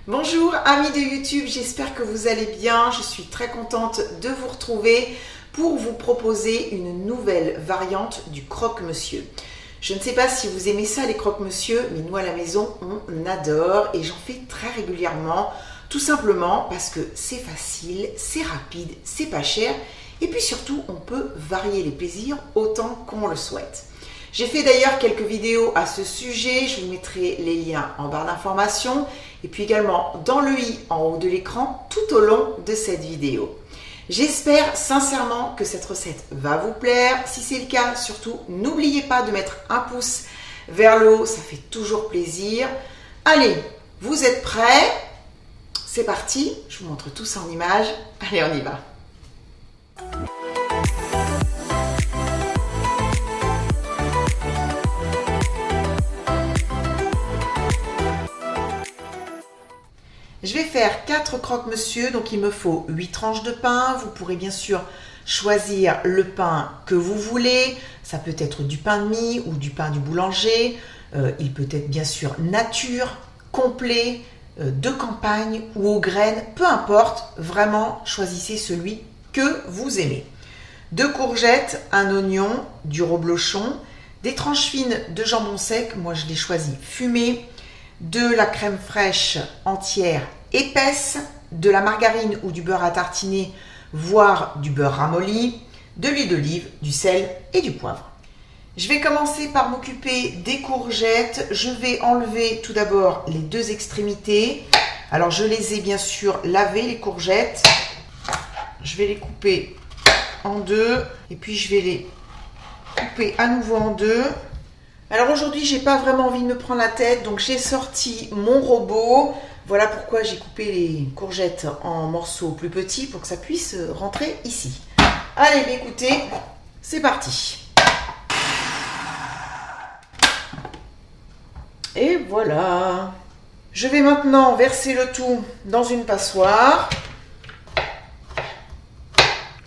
Bonjour amis de YouTube, j'espère que vous allez bien. Je suis très contente de vous retrouver pour vous proposer une nouvelle variante du croque-monsieur. Je ne sais pas si vous aimez ça les croque-monsieur, mais nous à la maison on adore et j'en fais très régulièrement. Tout simplement parce que c'est facile, c'est rapide, c'est pas cher et puis surtout on peut varier les plaisirs autant qu'on le souhaite. J'ai fait d'ailleurs quelques vidéos à ce sujet, je vous mettrai les liens en barre d'informations et puis également dans le i en haut de l'écran tout au long de cette vidéo. J'espère sincèrement que cette recette va vous plaire. Si c'est le cas, surtout n'oubliez pas de mettre un pouce vers le haut, ça fait toujours plaisir. Allez, vous êtes prêts? C'est parti, je vous montre tout ça en images. Allez, on y va. Je vais faire 4 croque-monsieur, donc il me faut 8 tranches de pain. Vous pourrez bien sûr choisir le pain que vous voulez. Ça peut être du pain de mie ou du pain du boulanger. Il peut être bien sûr nature, complet, de campagne ou aux graines. Peu importe, vraiment choisissez celui que vous aimez. 2 courgettes, un oignon, du reblochon, des tranches fines de jambon sec. Moi je l'ai choisi fumé. De la crème fraîche entière épaisse, de la margarine ou du beurre à tartiner, voire du beurre ramolli, de l'huile d'olive, du sel et du poivre. Je vais commencer par m'occuper des courgettes. Je vais enlever tout d'abord les 2 extrémités. Alors je les ai bien sûr lavées les courgettes. Je vais les couper en 2 et puis je vais les couper à nouveau en 2. Alors aujourd'hui, j'ai pas vraiment envie de me prendre la tête, donc j'ai sorti mon robot. Voilà pourquoi j'ai coupé les courgettes en morceaux plus petits pour que ça puisse rentrer ici. Allez, écoutez, c'est parti. Et voilà. Je vais maintenant verser le tout dans une passoire.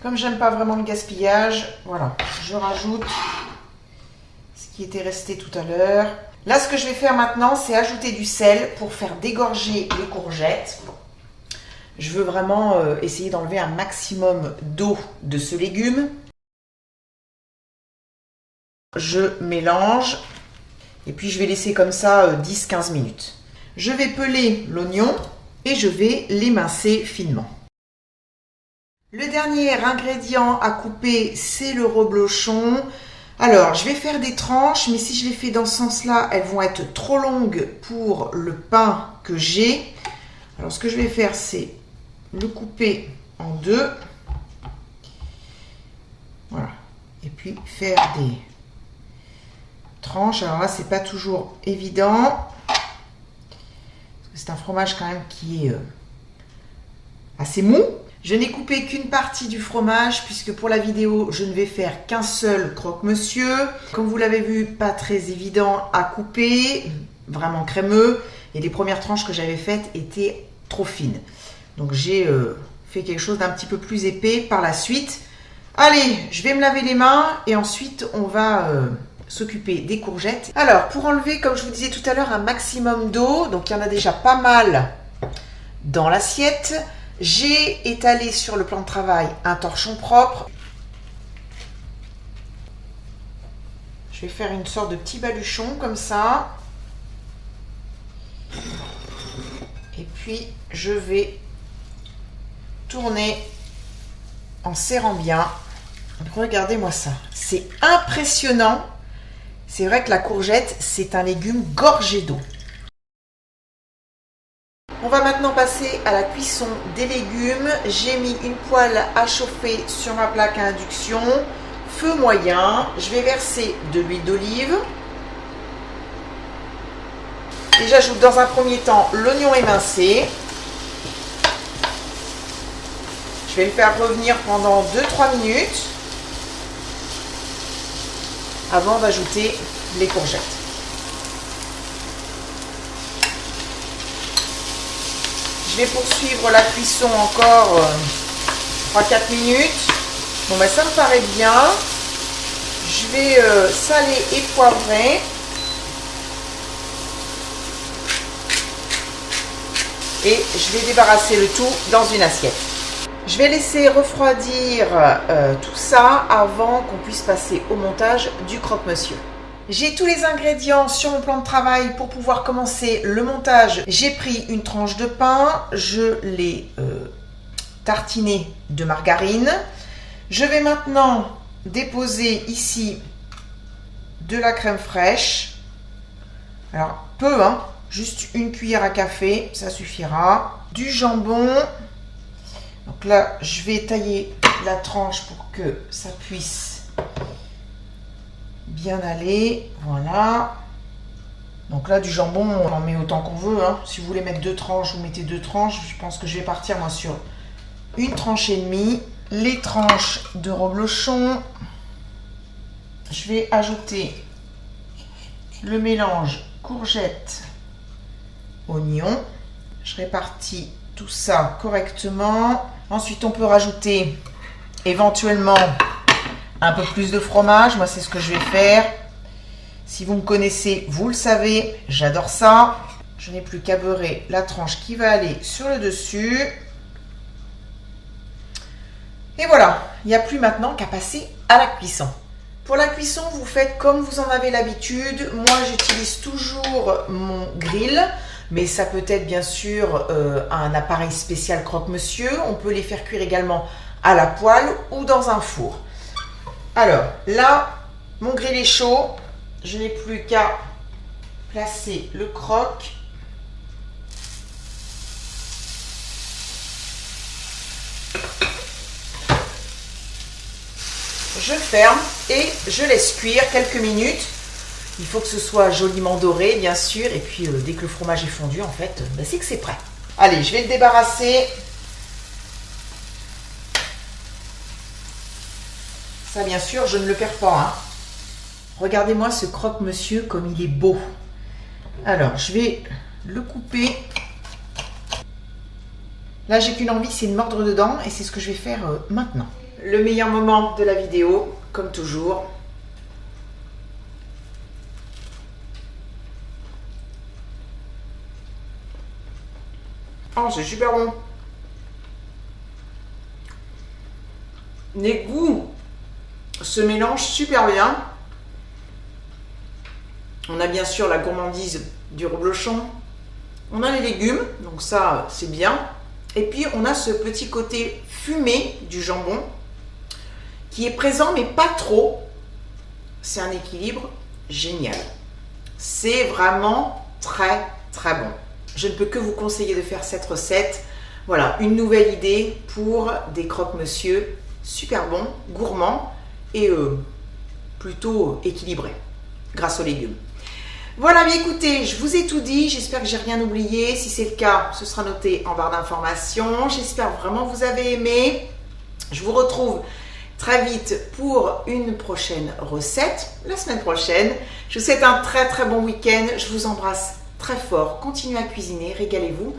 Comme j'aime pas vraiment le gaspillage, voilà, je rajoute qui était resté tout à l'heure. Là, ce que je vais faire maintenant, c'est ajouter du sel pour faire dégorger les courgettes. Je veux vraiment essayer d'enlever un maximum d'eau de ce légume. Je mélange et puis je vais laisser comme ça 10-15 minutes. Je vais peler l'oignon et je vais l'émincer finement. Le dernier ingrédient à couper, c'est le reblochon. Alors, je vais faire des tranches, mais si je les fais dans ce sens-là, elles vont être trop longues pour le pain que j'ai. Alors, ce que je vais faire, c'est le couper en 2. Voilà. Et puis, faire des tranches. Alors là, c'est pas toujours évident. Parce que c'est un fromage quand même qui est assez mou. Je n'ai coupé qu'une partie du fromage puisque pour la vidéo, je ne vais faire qu'un seul croque-monsieur. Comme vous l'avez vu, pas très évident à couper, vraiment crémeux. Et les premières tranches que j'avais faites étaient trop fines. Donc j'ai fait quelque chose d'un petit peu plus épais par la suite. Allez, je vais me laver les mains et ensuite on va s'occuper des courgettes. Alors, pour enlever, comme je vous disais tout à l'heure, un maximum d'eau, donc il y en a déjà pas mal dans l'assiette. J'ai étalé sur le plan de travail un torchon propre. Je vais faire une sorte de petit baluchon comme ça. Et puis je vais tourner en serrant bien. Donc regardez-moi ça. C'est impressionnant. C'est vrai que la courgette, c'est un légume gorgé d'eau. On va maintenant passer à la cuisson des légumes. J'ai mis une poêle à chauffer sur ma plaque à induction, feu moyen. Je vais verser de l'huile d'olive. Et j'ajoute dans un premier temps l'oignon émincé. Je vais le faire revenir pendant 2-3 minutes avant d'ajouter les courgettes. Je vais poursuivre la cuisson encore 3-4 minutes. Bon ben ça me paraît bien. Je vais saler et poivrer. et je vais débarrasser le tout dans une assiette. Je vais laisser refroidir tout ça avant qu'on puisse passer au montage du croque-monsieur. J'ai tous les ingrédients sur mon plan de travail pour pouvoir commencer le montage. J'ai pris une tranche de pain, je l'ai tartiné de margarine. Je vais maintenant déposer ici de la crème fraîche. Alors peu, hein, juste une cuillère à café, ça suffira. Du jambon. Donc là, je vais tailler la tranche pour que ça puisse bien aller. Voilà. Donc là, du jambon, on en met autant qu'on veut, hein. Si vous voulez mettre 2 tranches, vous mettez 2 tranches. Je pense que je vais partir moi sur une tranche et demie. Les tranches de reblochon. Je vais ajouter le mélange courgette, oignon. Je répartis tout ça correctement. Ensuite, on peut rajouter éventuellement un peu plus de fromage. Moi, c'est ce que je vais faire. Si vous me connaissez, vous le savez, j'adore ça. Je n'ai plus qu'à beurrer la tranche qui va aller sur le dessus. Et voilà, il n'y a plus maintenant qu'à passer à la cuisson. Pour la cuisson, vous faites comme vous en avez l'habitude. Moi, j'utilise toujours mon grill, mais ça peut être bien sûr un appareil spécial croque-monsieur. On peut les faire cuire également à la poêle ou dans un four. Alors là, mon grill est chaud. Je n'ai plus qu'à placer le croque. Je ferme et je laisse cuire quelques minutes. Il faut que ce soit joliment doré, bien sûr. Et puis, dès que le fromage est fondu, en fait, c'est que c'est prêt. Allez, je vais le débarrasser. Ça, bien sûr, je ne le perds pas, hein. Regardez-moi ce croque-monsieur comme il est beau. Alors, je vais le couper. Là, j'ai qu'une envie, c'est de mordre dedans. Et c'est ce que je vais faire maintenant. Le meilleur moment de la vidéo, comme toujours. Oh, c'est super bon. Les goûts se mélangent super bien. On a bien sûr la gourmandise du reblochon. On a les légumes, donc ça, c'est bien. Et puis, on a ce petit côté fumé du jambon qui est présent, mais pas trop. C'est un équilibre génial. C'est vraiment très, très bon. Je ne peux que vous conseiller de faire cette recette. Voilà, une nouvelle idée pour des croque-monsieur super bons, gourmands et plutôt équilibrés grâce aux légumes. Voilà, mais écoutez, je vous ai tout dit. J'espère que j'ai rien oublié. Si c'est le cas, ce sera noté en barre d'informations. J'espère vraiment que vous avez aimé. Je vous retrouve très vite pour une prochaine recette, la semaine prochaine. Je vous souhaite un très très bon week-end. Je vous embrasse très fort. Continuez à cuisiner, régalez-vous.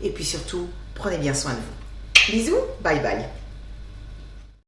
Et puis surtout, prenez bien soin de vous. Bisous, bye bye.